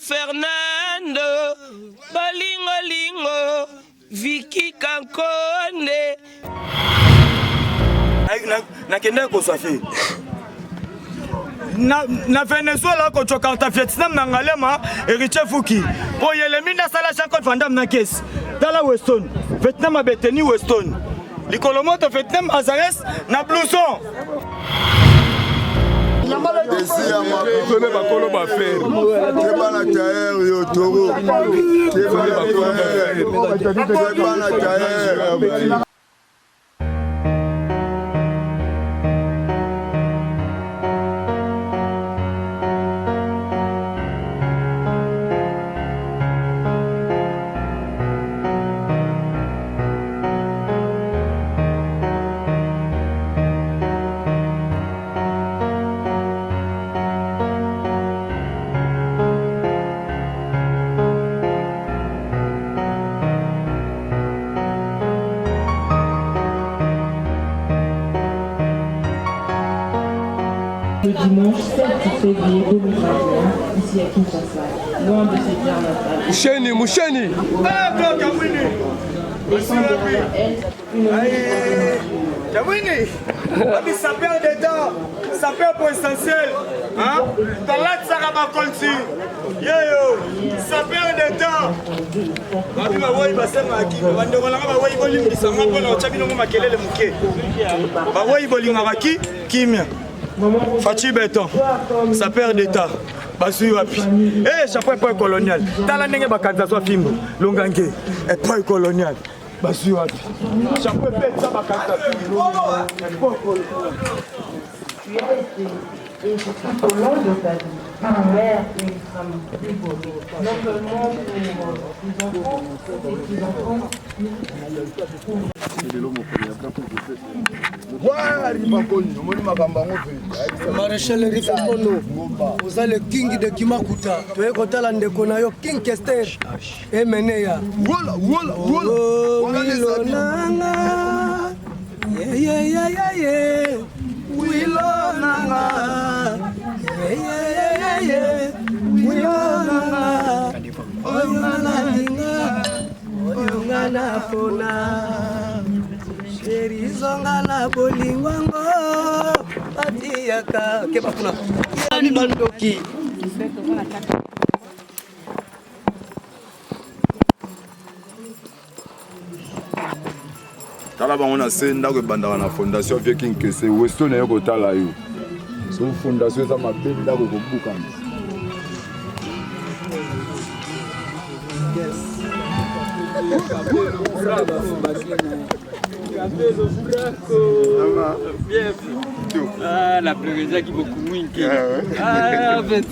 Fernando, Balingo Lingo, Vicky Kankonde. Nakende ko safi. Na Venezuela ko chokarta Vietnam na ngalema Eriche Fuki. Po yelemi na sala chanko Vandam na kes. Tala Weston. Vietnam abeteni Weston. Likolomoto Vietnam Azares na blouson. Tole bakolo ba faire. Keba na taer yo toro. Keba na taer. Le dimanche 7 février 2021, ici à Kinshasa, loin de ses terres natales. Moucheni, Moucheni. Descend derrière elle une Ça perd des dents, ça perd pour essentiel. Hein? Dans la tsarama konti. Yo, ça perd des dents. Babi bawoyi basema akime, bandeko nanga bawoyi bolimbisa ngako na ochabi no makelele muke. Bawoyi bolinga baki kimia. Fachi béton, ça perd d'état. Basui wapi. Eh, chapeau point colonial. Tala ndenge bakanza so fimbo. Longange, et point colonial. Basui wapi. Chapeau pète ça bakanza fimbo. tu es resté et je suis au long de ta vie, une mère et une femme dévouée, non seulement pour tes enfants, tes petits-enfants, Maréchal Rifokono, vous êtes le king de Kimakuta, tu es Kotala Ndekonayo, King Kester, et Meneya. Voilà. Sherizonga la bolingwango patiaka kebakuna ani bandoki Tala bango na senda ko bandaka na fondation Viking Kese Weston na yoko tala yo. So fondation za mabeli da ko buka. Ah, la pleurésia qui beaucoup moins qui. Ah, en fait.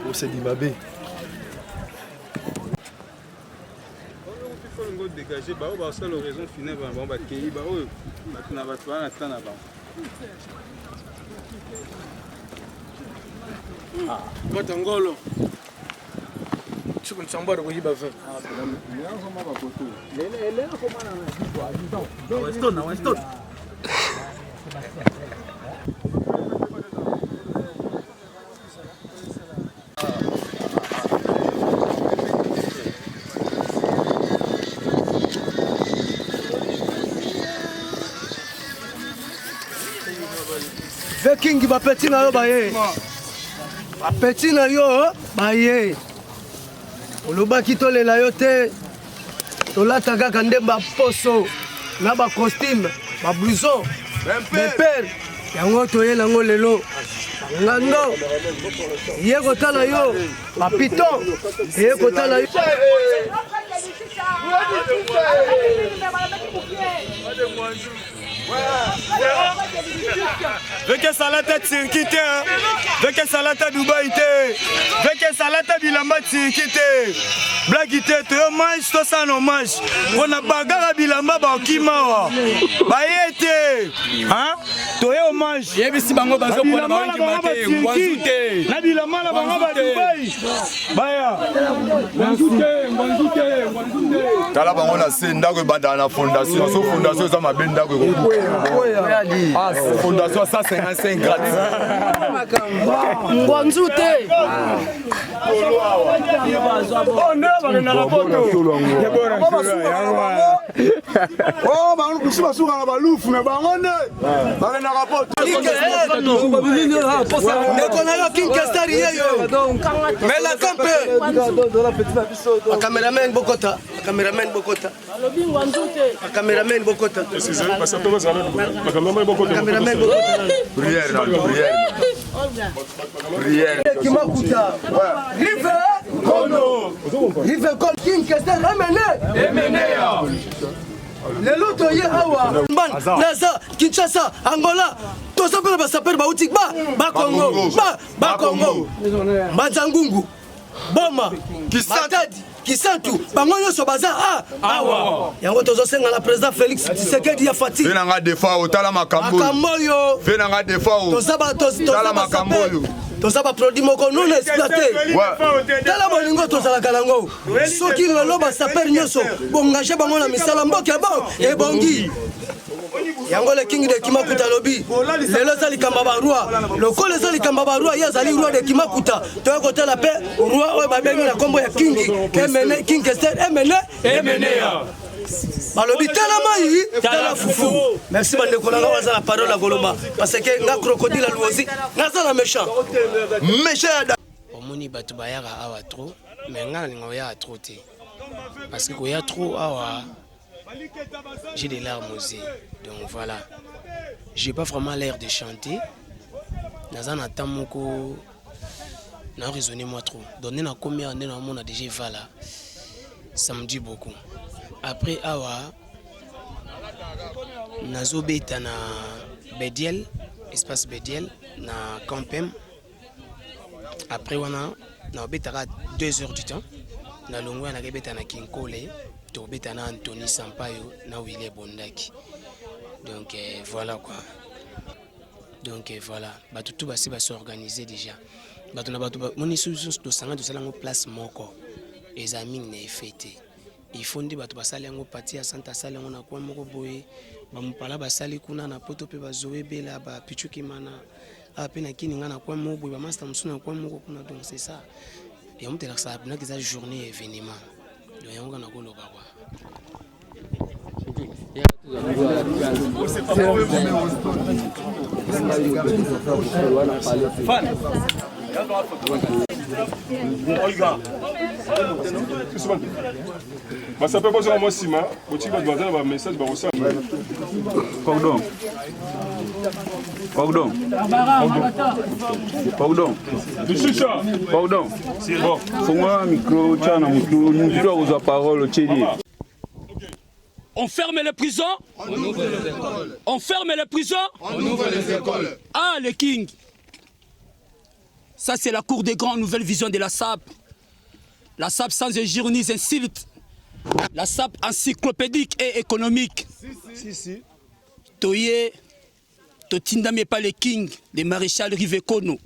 Oh, c'est Dimabé. Dégager, bah, on va faire l'horizon final, on va accueillir, bah, on va faire un temps avant. Ngolo. Chukunchambara kuiba vile. Weston. Viking bapeti na yo baye. Bapeti na yo baye. Olobaki tolela yo te. Tolata kaka nde ba poso na ba costume, ba blouson, bepere. Yango toyela ngo lelo. Ngando. Ye kotala yo, ba piton. Ye kotala yo. Veke salata tsirkite, veke salata Dubai te, veke salata bilamba tsirkite. Blagite te hommage to san hommage. On a bagara bilamba ba kimawa. Ba yete. Hein? toye hommage yebisi bango bazopona bangi mate ngwanzu te na bilamba na bango ba Dubai baya tala bango na se ndako ebanda na fondation so fondation eza mabe ndako fondation 155 gratis ngwanzu te basukaka balufu me bango nde bakendaka poto ndeko na yo kinkester yeyo melaka mpe bakameramen bokota bakameramen bokota bakameramen bokota bakameramen bokota prière kimakuta rive kono rive kono kinkester emene lelo toye awa naza Kinshasa Angola toza mpena basapere bauti bakongo Mbanzangungu Boma Matadi Kisantu bango nyonso baza awa yango tozosenga na président Félix Tshisekedi ya Fati venanga defa otala makambo yo venanga defa otala makambo yo toza baproduit moko non exploité tala bolingo tozalaka nango soki lelo basapere nyonso bongage bango na misala mboka ebongi yango le king de Kimakuta lobi lelo eza likamba baroi lokolo eza likamba baroi ye azali roi de Kimakuta toye kotala mpe roi oyo babengi na nkombo ya king Kester emeneya balobi tala mai tala fufu merci bandeko nanga baza na parole ya koloba parce que nga crocodile aluozi naza na méchant omoni bato bayaka awa trop mais nga nalinga koyaka trop te parce que koya trop awa j'ai des larmes aux yeux donc voilà j'ai pas vraiment l'air de chanter naza na temps moko na raisonner moi trop donner na combien année na mona déjà vala ça me dit beaucoup après awa nazobeta na Bediel espace Bediel na Campem après wana na obetaka 2 heures du temps na longwa na kebeta na Kinkole to beta na Anthony Sampayo na Willy Bondaki donc voilà quoi donc voilà batutu basi ba s'organiser déjà batu na batu moni sous to sanga to salango place moko examen na fêté il faut ndi batu basali yango parti ya Santa Sala ngona kwa moko boye bamupala basali kuna na poto pe bazoe bela ba pichuki mana apena kini ngana kwa moko boye ba master musuna kwa moko kuna donc c'est ça et on te la ça na kiza journée événement donc yango na koloba kwa Ça peut pas moi Sima, au type de un message par ça. Pardon. Pardon. Pardon. Pardon. C'est bon. Faut-moi un micro, tiens un micro, nous devons aux paroles Tchélier. On ferme les prisons. On ouvre les écoles. On ferme les prisons. On ouvre les écoles. Ah, les kings. Ça, c'est la cour des grands nouvelles visions de la SAP. La SAP sans injure ni insulte. La SAP encyclopédique et économique. Si. Toye, Totindame pas les kings, les maréchals Rivekono.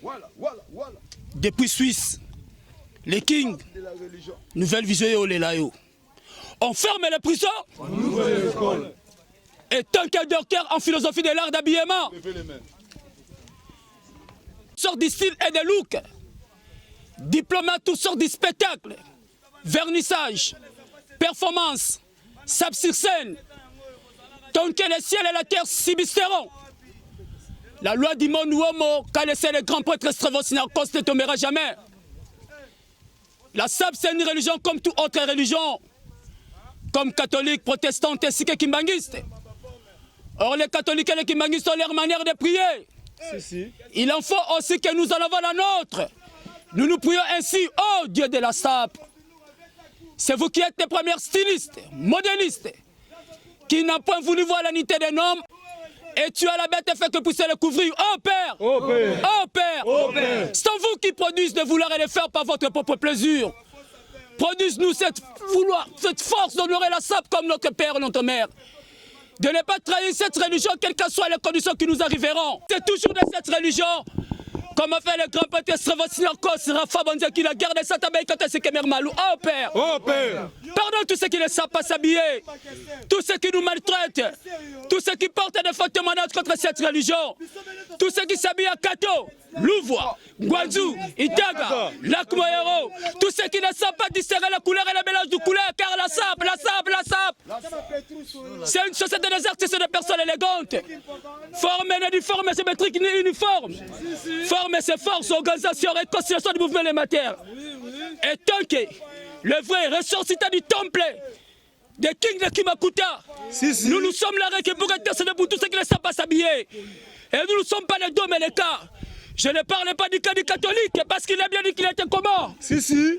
Voilà. Depuis Suisse, les kings, nouvelle vision et Olelayo. On ferme les prisons. On ouvre les écoles. Et tant qu'un docteur en philosophie de l'art d'habillement. Sortes de style et de look. Diplomate, toutes sortes de spectacles. Vernissage, performance, sap sur scène. Tant que le ciel et la terre subsisteront. La loi du monde homo, qu'a laissé le grand prêtre Stravosniakos ne tombera jamais. La SAP, c'est une religion comme toute autre religion. Comme catholiques, protestantes ainsi que kimbanguistes. Or, les catholiques et les kimbanguistes ont leur manière de prier. Il en faut aussi que nous en avons la nôtre. Nous nous prions ainsi, oh Dieu de la SAP. C'est vous qui êtes les premiers stylistes, modélistes, qui n'ont point voulu voir l'unité des noms. Et tu as la bête fait que pousser le couvrir. Oh Père! Oh Père! Oh Père! Oh Père! C'est vous qui produisez de vouloir et de faire par votre propre plaisir. Produisez-nous cette force d'honorer la SAP comme notre Père et notre Mère. de ne pas trahir cette religion, quelles que soient les conditions qui nous arriveront. C'est toujours de cette religion, comme a fait le grand prêtre Stravosniakos, Rafa Bandia, qui a gardé sa tabac quand c'est Kemer Malou. Oh Père! Oh Père! Pardonne tous ceux qui ne savent pas s'habiller, tous ceux qui nous maltraitent, tous ceux qui portent des faux témoignages contre cette religion, tous ceux qui s'habillent à Kato, Louvois, Guanzou, Itaga, Lac-Moyero, tous ceux qui ne savent pas discerner la couleur et le mélange de couleurs, car la sape, c'est une société des artistes de personnes élégantes. Forme et uniforme, c'est métrique ni uniforme. Forme et ses forces, organisation et conciliation du mouvement élémentaire. Et tant que le vrai ressortissant du temple de King de Kimakuta, nous sommes là pour intercéder pour tous ceux qui ne savent pas s'habiller. Et nous ne sommes pas les dos mais les cas. Je ne parle pas du cas du catholique parce qu'il a bien dit qu'il était comment?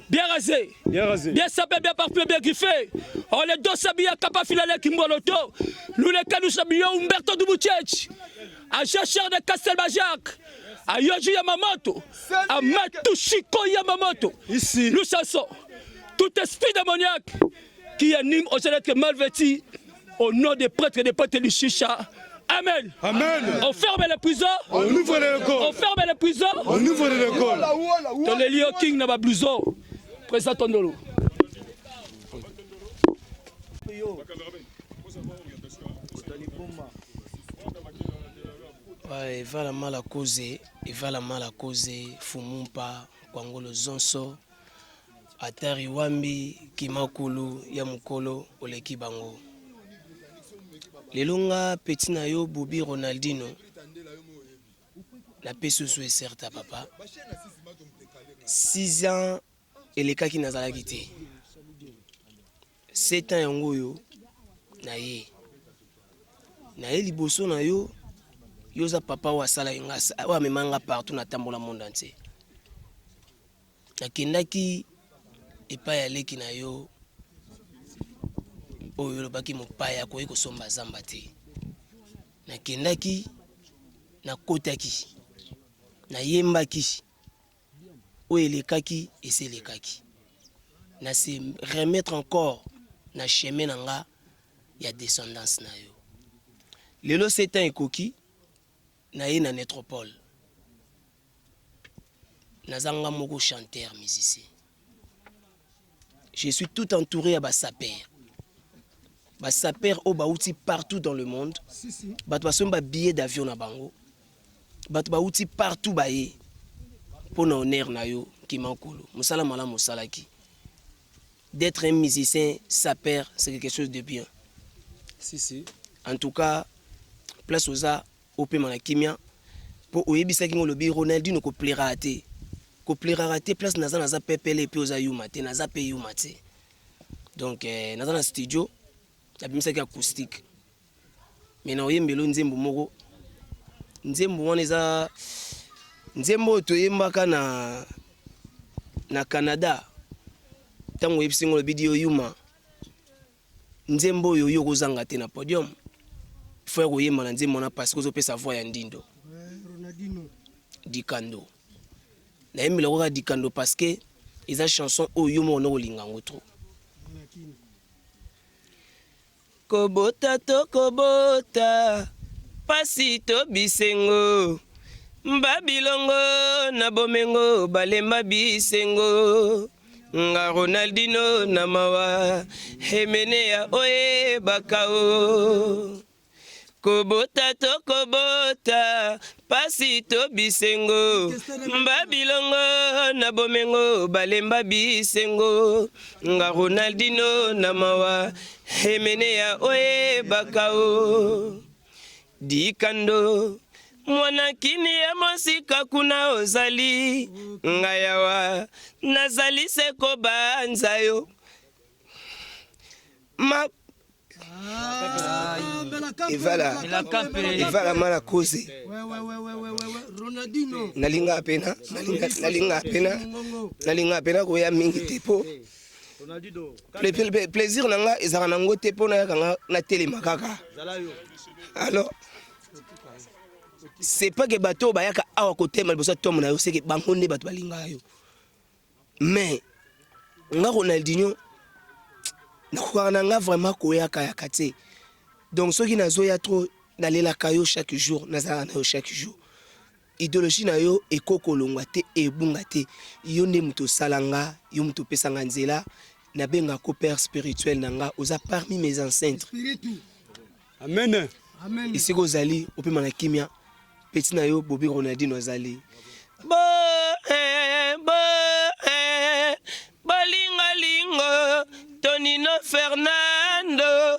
Bien rasé. Bien sapé, bien parfumé, bien griffé. On les deux s'habillent à Kapafilale Kimboloto. Nous les cas nous s'habillons Umberto Dubouchech. À Jachar de Castelbajac. À Yoji Yamamoto. À Matushiko Yamamoto. Ici. Nous chassons tout esprit démoniaque qui anime aux êtres mal vêtus au nom des prêtres et des prêtres du Chicha. Amen. Amen. On ferme les prisons. On ouvre les écoles. On ferme les prisons. On ouvre les écoles. Dans les lieux King n'a pas blouson. Présentons-nous. Ouais, il va la mal à causer. Il va la mal à causer. Fumumpa, Kwangolo Zonso, Atari Wambi, Kimakulu, Yamukolo, Oleki Bango. Lelonga petit na yo Bobi Ronaldinho la peso so certa papa 6 ans eleka ki nazala kité 7 ans yango yo na ye liboso na yo yoza papa wa sala ngasa wa memanga partout na tambola monde entier nakendaki epa ya leki na yo oyo lobaki mopaya koyi kosomba zamba te nakendaki nakotaki nayembaki oyo elekaki eselekaki na se remettre encore na chemin nanga ya descendance na yo lelo 7 ans ekoki na ye na métropole nazanga moko chanteur musicien je suis tout entouré à basaper basaper au bauti partout dans le monde bato basomba billet d'avion na bango bato bauti partout baye pour na honneur na yo Kimankolo musala mala musalaki d'être un musicien saper c'est quelque chose de bien en tout cas place aux a au paiement na kimia pour oyebisa kingo lobi Ronaldinho ko plaira raté place naza pepele pe oza yuma te naza pe yuma te donc naza na studio nabimisaki acoustique mais na oyembelo nzembo moko nzembo wana eza nzembo toyembaka na Canada tango yebisingo lobi dio yuma nzembo yo kozanga te na podium faut koyemba na nzembo na parce que ozopesa voix ya ndindo Ronaldinho Dikando na yembela koka Dikando parce que eza chanson oyo mo no kolinga ngotro kobota to kobota pasi to bisengo Babilongo na bomengo balemba bisengo nga Ronaldinho na mawa hemene ya oye bakao kobota to kobota pasi to bisengo Babilongo na bomengo balemba bisengo nga Ronaldinho na mawa hemene ya oye bakao Dikando mwana kini ya mosika kuna ozali ngayawa nazali seko banza yo ma et voilà mala cause Ronaldinho nalinga pena ko ya mingi tepo plaisir nanga ezaka nango tepo na yakanga na telema kaka alors c'est pas que bateau bayaka awa côté mal besoin tom na yo c'est que bangonde bato balinga yo mais nga Ronaldinho nakwana nga vraiment koyaka ya kate Donc ceux qui nazoya trop nalelaka yo chaque jour, nazala na yo chaque jour. Idéologie na yo ekokolongwa te ebunga te. Yo nde muto salanga, yo muto pesanga nzela, na benga ko père spirituel nanga, oza parmi mes ancêtres. Amen. Amen. Ici kozali opema na kimia, petit na yo Bobby Ronaldinho ozali. Balingo Tonino Fernando,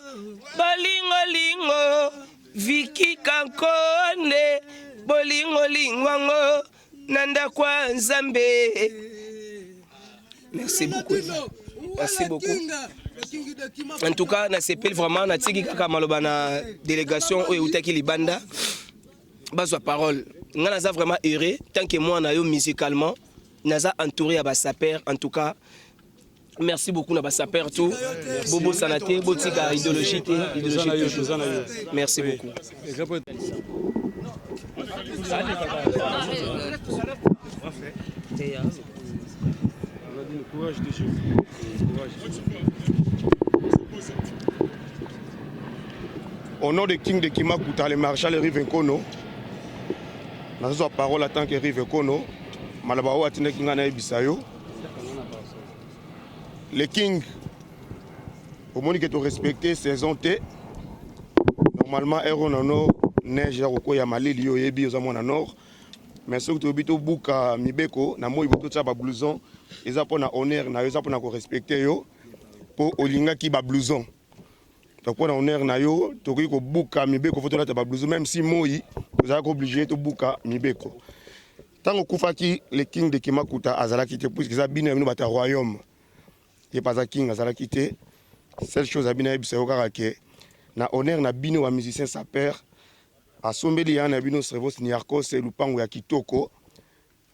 balingo Vicky Kankonde, bolingo lingwango nanda kwa Nzambe. Merci beaucoup. Merci beaucoup. En tout cas, na sepel vraiment na tiki kaka maloba na délégation oyo utaki libanda. Bazwa parole. Nga naza vraiment heureux tant que moi na yo musicalement, naza entouré à Bassaper. En tout cas, merci beaucoup na Bassaper tout. Bobo Sanaté, Botika idéologie toujours. Merci beaucoup. Au nom de King de Kimakuta, le maréchal Rive Nkono, nous avons parole en tant que Rive Nkono, Malabao Atine Kingana Ebisayo. Le King, au moment que tu respectes saison T, normalement, Eron en or, neige à Roko Yamali, Lio Ebi, aux amants en or. Mais ce que tu as Bouka Mibeko, na moi, il faut blouson, ils ont pour honneur, ils ont pour respecter yo, pour Olinga qui ba blouson. Donc pour honneur na yo, tu as ko Bouka Mibeko, faut te ba blouson, même si moi, vous avez obligé de Bouka Mibeko. Tant que Koufaki, le King de Kimakuta, Azala quitté, puisqu'ils ont bien venu au royaume. Il pas un King, Azala quitté. Seule chose à bien c'est que na honneur na bino wa musicien sa père. A sombeli ya na bino Srevos Niarkos et Lupango ya Kitoko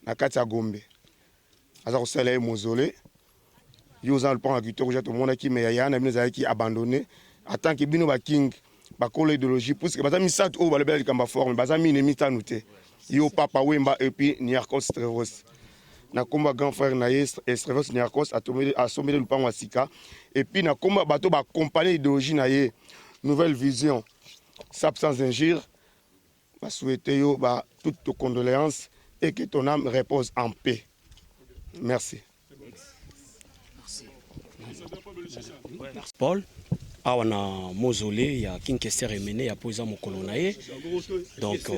na kati ya Gombe. Aza ko sala mausolée. Yo za Lupango ya Kitoko ja to mona ki me ya na bino za ki abandonné. En tant que bino ba King ba kolo idéologie parce que baza misat o ba lebel kamba forme baza mine mitanu te. Yo Papa Wemba et puis Niarkos Srevos. Na komba grand frère na yes Srevos Niarkos a sombeli Lupango ya Sika et puis na komba bato ba accompagner idéologie na ye nouvelle vision. Sap sans injure. Je souhaite toutes tes condoléances et que ton âme repose en paix. Merci. Paul, awana mausolée, il y a King Kester Emene, il y a Poisa Mokolonae. Donc,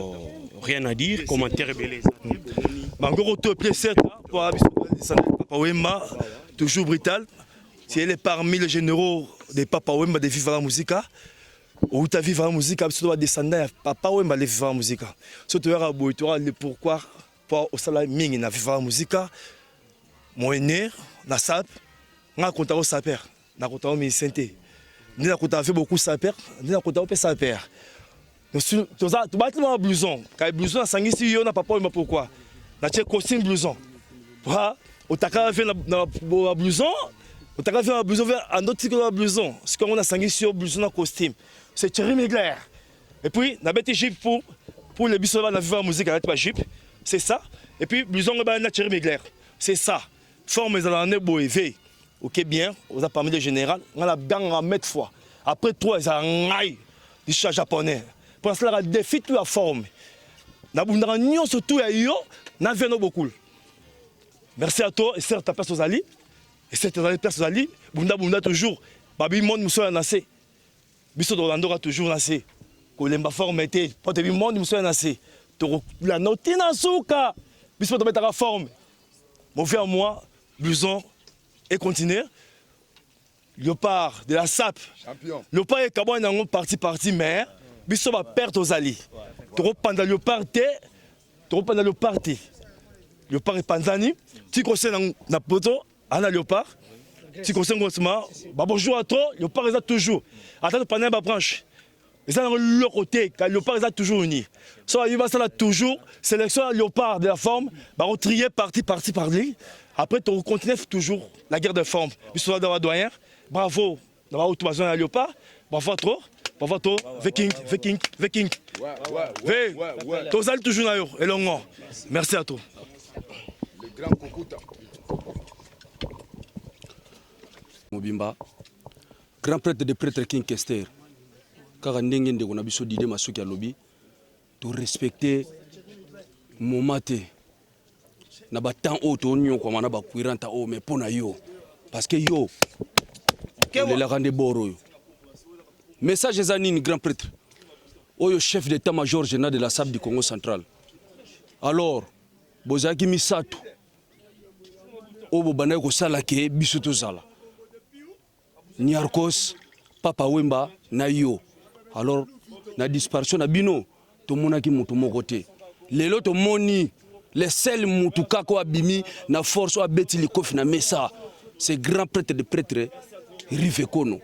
rien à dire, commentaire rebelle. Mangoro to pièce pour Papa Wemba, toujours brutal. Si elle est parmi les généraux des Papa Wemba de Viva la Musica. Où tu as vécu la musique, tu dois descendre, papa ou mal vivre la musique. Si tu as le pourquoi, pour au salaire ming na vivre la musique, moyenner, na sap, na compta au saper, na compta au ministère, ni na compta fait beaucoup saper, ni na compta au saper. Tu vas te mettre blouson, quand blouson a sangi si yo na papa ou mal pourquoi, na tche costume blouson, voilà, au taka fait na blouson. On t'a fait un blouson, un autre type de blouson. C'est comme on a sangué sur blouson en costume. C'est Thierry Mégler. Et puis, on a mis jupe pour les blouson, on a vu la musique avec ma jupe. C'est ça. Et puis, blouson, on a Thierry Mégler. C'est ça. Forme, ils ont un beau éveil. Ok, bien. On a parmi les généraux. On a bien à mettre fois. Après, toi, ils ont un aïe du chat japonais. Pour cela, on a défi toute la forme. On a un surtout à yo. On a vu beaucoup. Merci à toi et c'est ta place aux alliés. Et cette année, personne ali, Bunda toujours. Babi monde nous soit nassé. Biso Orlando toujours nassé. Kolemba forme était. Pote bi monde nous soit nassé. La notina souka. Biso de mettre la forme. Mon frère moi, blouson et continuer. Léopard de la SAP. Champion. Léopard est kabon dans parti mais biso va perdre aux alliés. Toro pendant Léopard té. Toro pendant Léopard té. Léopard est panzani. Tu conseilles na poto. Anna Léopard, si concerne bonjour à toi, Léopard est toujours. Attends, pendant la branche. Ils ont leur côté, car Léopard est toujours uni. Soit il va ça toujours, sélection Léopard de la forme, va trier parti par lui. Après, tu continues toujours la guerre de forme. Puis soit dans la doyen, bravo, dans la haute maison à Léopard, bravo à toi, Viking. Tous allez toujours là, et longuement. Merci à toi. Le grand Kokuta. Mobimba, grand prêtre de prêtre King Kester, kaka ndenge ndeko na biso Didé Masuki alobi to respecter moment te na ba temps o to nyo kwa mana ba kuiranta o mais pona yo parce que yo le la rende boro yo message ezanini grand prêtre oyo chef d'état-major général de la SAP du Congo central alors bozaki misato o bobana ko sala ke biso to zala Niarkos Papa Wemba na yo alors na disparition na bino to monaki mutu moko te lelo to moni les seuls mutu kako abimi na force a beti likofi na mesa c'est grand prêtre de prêtre Rive Kono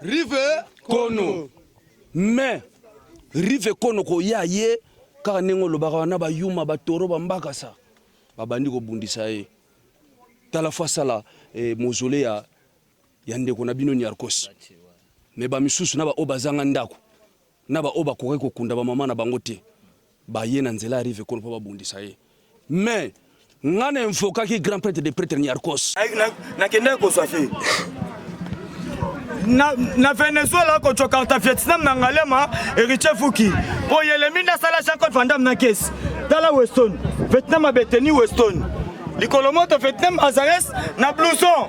mais Rive Kono ko yaye ka nengo lobaka na ba yuma ba toro ba mbaka sa babandi ko bundisa ye tala fois sala mausolée ya ndeko na bino Niarkos mais ba misusu na ba obazanga ndako na ba oba ko kunda ba mama na bango te ba ye na nzela Rive Kono pa ba bundisa ye mais ngana mfoka ki grand prêtre de prêtre Niarkos na kende ko safi na Venezuela ko chokarta Vietnam na ngalema Héritier Fouki po yelemi na sala Jean-Claude Van Damme na kesi tala Weston Vietnam abeteni Weston Likolomoto Vietnam Azares na blouson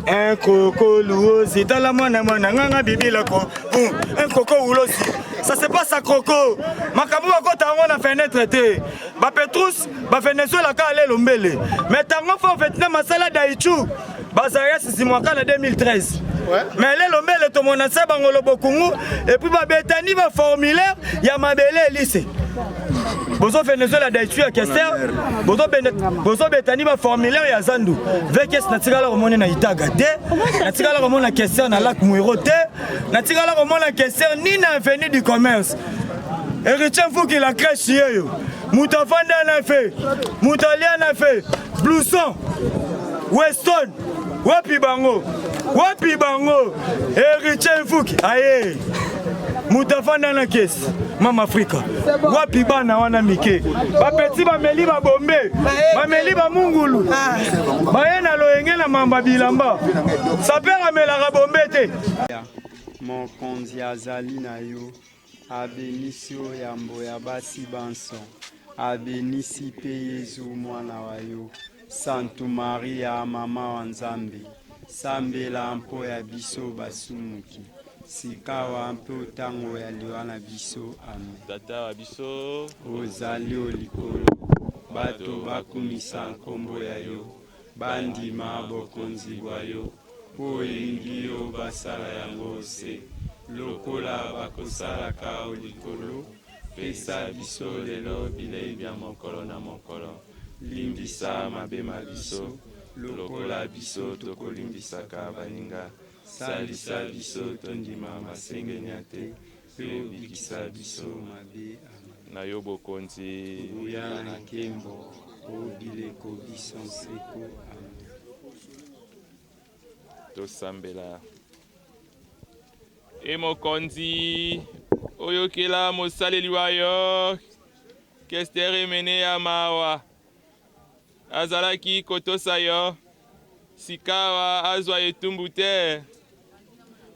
un coco louosi tala mwana nganga bibila ko un coco oulosi ça se passe à Croco makabu ko tango na fenêtre te ba Petrus ba Venezuela ka ale lombele mais tango fo Vietnam masala daichu Bazares simwaka na 2013 mais les lombele to monasa bangolo bokungu et puis ba betani ba formulaire ya mabele lycée bozo Venezuela daichu ya Kester bozo betani ba formulaire ya Zandu vekes na tigala ko mona na Itaga te na tigala ko mona Kester na lac Muiro te na tigala ko mona Kester ni na avenue du commerce Héritier Fouki la crèche yo Moutafanda na fait Moutalia na fait Blouson Weston wapi bango Héritier Fouki aye Moutafanda na kesi Mama Afrika wapi bana wana mike ba petit ba meli ba bombe ba meli ba mungulu ba na loyenge na mamba bilamba sapera mela bombe te mon konzi azali na yo abenisi yambo ya basi banso abenisi pe Yesu mwana wa yo Santo Maria mama wa Nzambe sambela mpo ya biso basumuki sikawa mpo tango ya liwana biso amen tata wa biso ozali olikolo bato bakumisa nkombo ya yo bandima bokonzi bwa yo po elingi yo basala yango se lokola bakosalaka olikolo pesa biso lelo bilei bya mokolo na mokolo limbisa mabema biso lokola biso tokolimbisaka baninga salisa biso tondima masengenya te pe obikisa biso mabe na yo bokonzi uya na nkembo obileko biso nseko amen tosambela e mokonzi oyokela mosaleli wa yo Kester emene ya mawa azalaki kotosa yo sikawa azwa etumbu te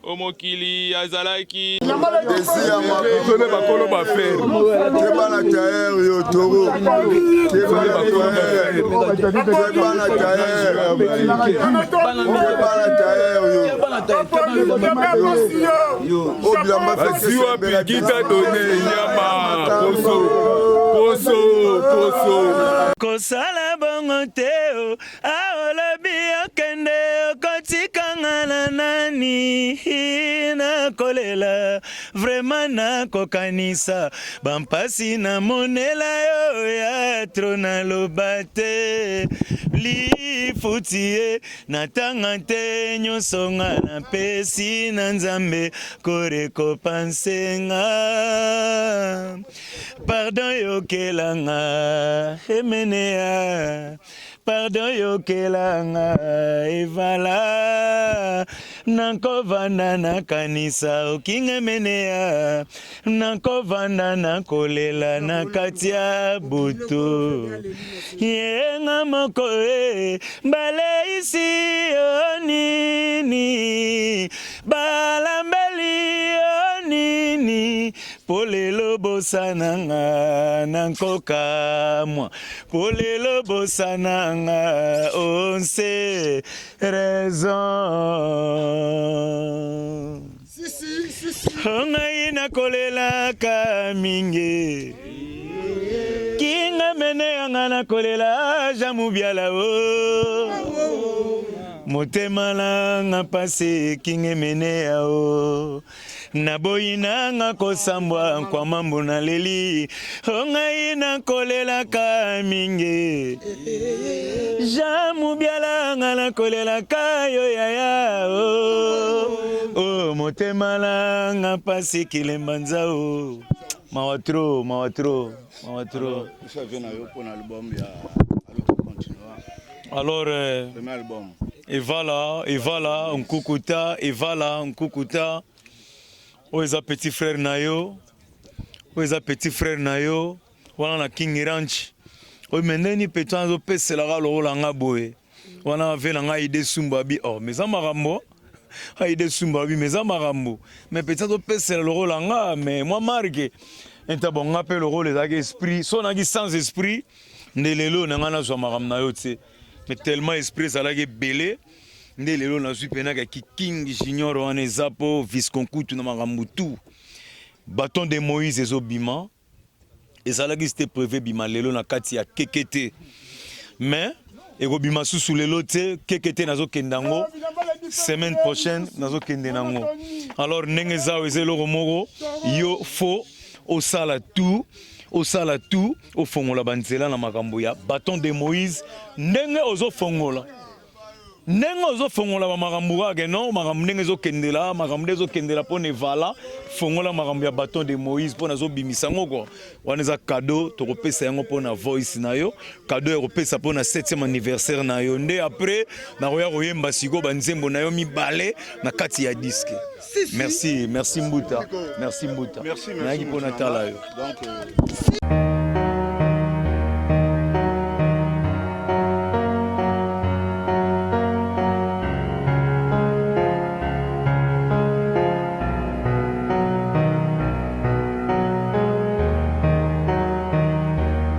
omokili azalaki desi ya makolo bakolo bafere tebana taer yo toro tebana taer yo obiamba basiwa bigita done nyama poso kosala bongo te aolobi okende okotikanga na nani nakolela vraiment nakokanisa bampasi na monela yo ya tro naloba te lifuti ye natanga te nyonso nga napesi na Nzambe korekopansenga pardon yokelanga emenea pardon yokelanga evala nankovanda na kanisa okinga menea nankovanda na kolela na kati ya butu yenga moko baleisi yo nini balambeli yo nini polelo bosananga nankoka moi polelo bosananga on sait raison ngai nakolelaka mingi kinga mene yanga nakolela jamubiala o motema nanga pase kinga mene yao naboyinanga kosambwa kwa mambo na leli ngai nakolelaka mingi jamubiala nakolelaka yo yaya o motema nanga pase kilemba nzao mawatro. Alors et voilà Nkukuta oza petit frère nayo wana na King Ranch o meneni petan zo pesela ga lo langa boye wana vela nga ide sumba bi meza marambo ide sumba bi meza marambo mais petan zo pesela lo langa mais moi marque enta bonga pe lo les agi esprit so na gi sans esprit ndelelo na ngana zo maram na yo tse mais tellement esprit ça la ge belé ndelelo na zui penaka ki King Junior wana zapo Visconkutu na marambo tout bâton de Moïse ezobima ezalaki c'était prévu bima lelo na kati ya kekete mais ekobima susu lelo te kekete nazo kendango semaine prochaine nazo kende nango alors ndenge zao ezelo moko yo fo osala tout ofongola banzela na makambo ya bâton de Moïse ndenge ozofongola ba makambo kake non makambo ndenge ezokendela makambo ezokendela pona evala fongola makambo ya bâton de Moïse pona zobimisa ngo kwa wana eza cadeau tokopesa yango pona voice na yo cadeau ekopesa pona 7e anniversaire na yo nde après na koya koyemba siko banzembo na yo mibale na kati ya disque. Merci Mbuta nayaki pona tala yo.